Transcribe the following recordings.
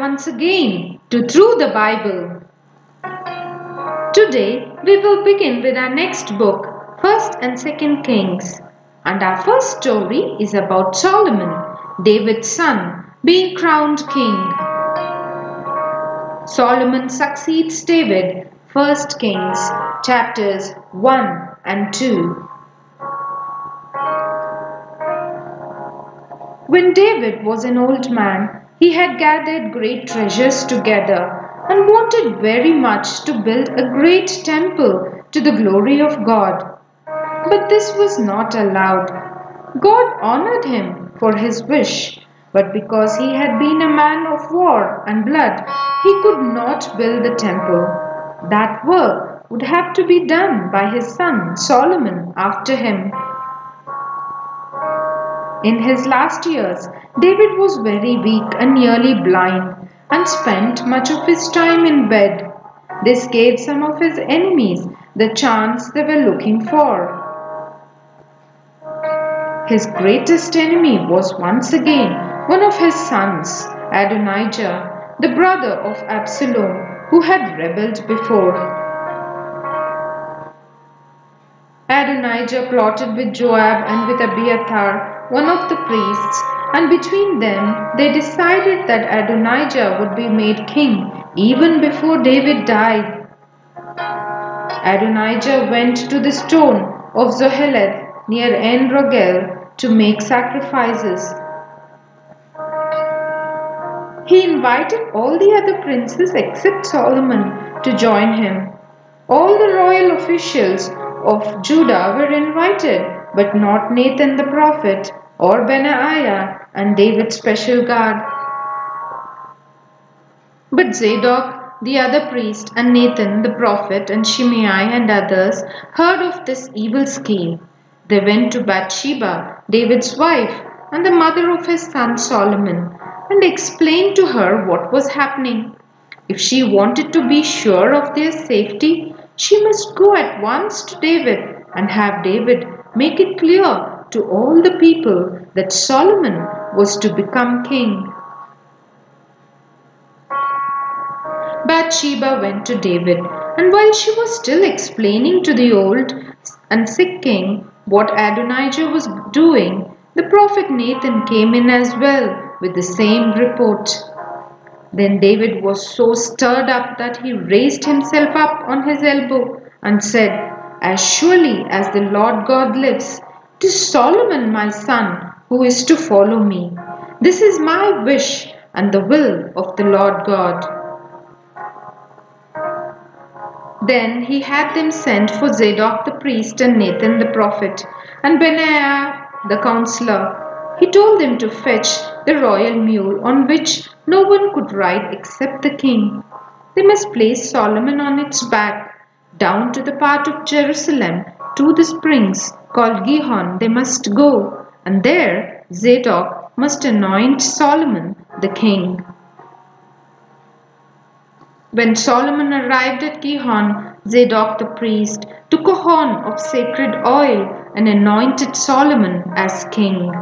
once again to Through the Bible. Today we will begin with our next book, 1st and 2nd Kings. And our first story is about Solomon, David's son, being crowned king. Solomon succeeds David, 1st Kings, chapters 1 and 2. When David was an old man, he had gathered great treasures together and wanted very much to build a great temple to the glory of God. But this was not allowed. God honored him for his wish, but because he had been a man of war and blood, he could not build the temple. That work would have to be done by his son Solomon after him. In his last years, David was very weak and nearly blind and spent much of his time in bed. This gave some of his enemies the chance they were looking for. His greatest enemy was once again one of his sons, Adonijah, the brother of Absalom, who had rebelled before. Adonijah plotted with Joab and with Abiathar, one of the priests, and between them they decided that Adonijah would be made king even before David died. Adonijah went to the stone of Zoheleth near En Rogel to make sacrifices. He invited all the other princes except Solomon to join him. All the royal officials of Judah were invited, but not Nathan the prophet or Benaiah and David's special guard. But Zadok, the other priest, and Nathan the prophet, and Shimei and others heard of this evil scheme. They went to Bathsheba, David's wife, and the mother of his son Solomon, and explained to her what was happening. If she wanted to be sure of their safety, she must go at once to David and have David make it clear to all the people that Solomon was to become king. Bathsheba went to David, and while she was still explaining to the old and sick king what Adonijah was doing, the prophet Nathan came in as well with the same report. Then David was so stirred up that he raised himself up on his elbow and said, "As surely as the Lord God lives, it is Solomon my son who is to follow me. This is my wish and the will of the Lord God." Then he had them send for Zadok the priest and Nathan the prophet and Benaiah the counselor. He told them to fetch the royal mule on which no one could ride except the king. They must place Solomon on its back. Down to the part of Jerusalem to the springs called Gihon they must go, and there Zadok must anoint Solomon the king. When Solomon arrived at Gihon, Zadok the priest took a horn of sacred oil and anointed Solomon as king.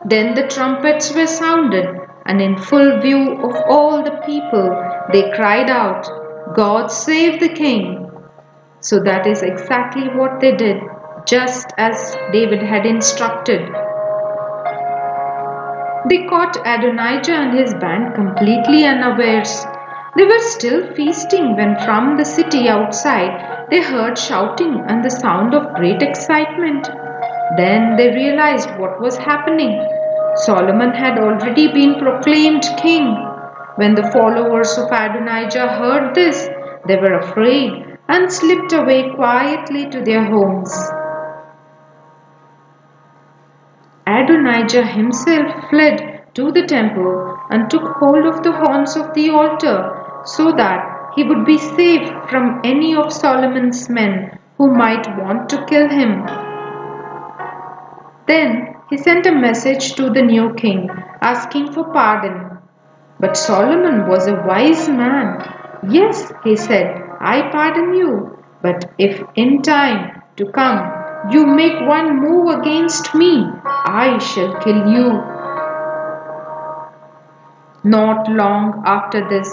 Then the trumpets were sounded, and in full view of all the people they cried out, "God save the king!" So that is exactly what they did, just as David had instructed. They caught Adonijah and his band completely unawares. They were still feasting when from the city outside they heard shouting and the sound of great excitement. Then they realized what was happening. Solomon had already been proclaimed king. When the followers of Adonijah heard this, they were afraid and slipped away quietly to their homes. Adonijah himself fled to the temple and took hold of the horns of the altar so that he would be safe from any of Solomon's men who might want to kill him. Then he sent a message to the new king asking for pardon. But Solomon was a wise man. "Yes," he said, "I pardon you, but if in time to come you make one move against me, I shall kill you." Not long after this,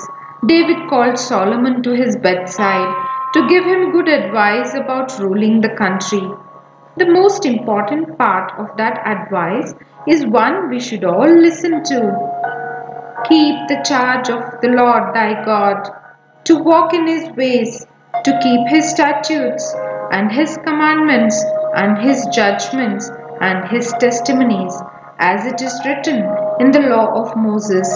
David called Solomon to his bedside to give him good advice about ruling the country. The most important part of that advice is one we should all listen to. Keep the charge of the Lord thy God, to walk in his ways, to keep his statutes and his commandments and his judgments and his testimonies, as it is written in the law of Moses,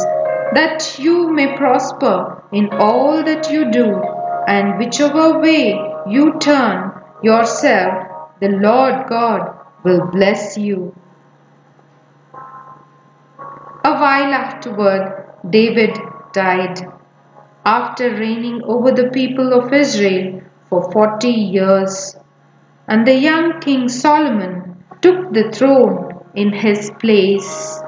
that you may prosper in all that you do, and whichever way you turn yourself, the Lord God will bless you. A while afterward, David died, after reigning over the people of Israel for 40 years, and the young king Solomon took the throne in his place.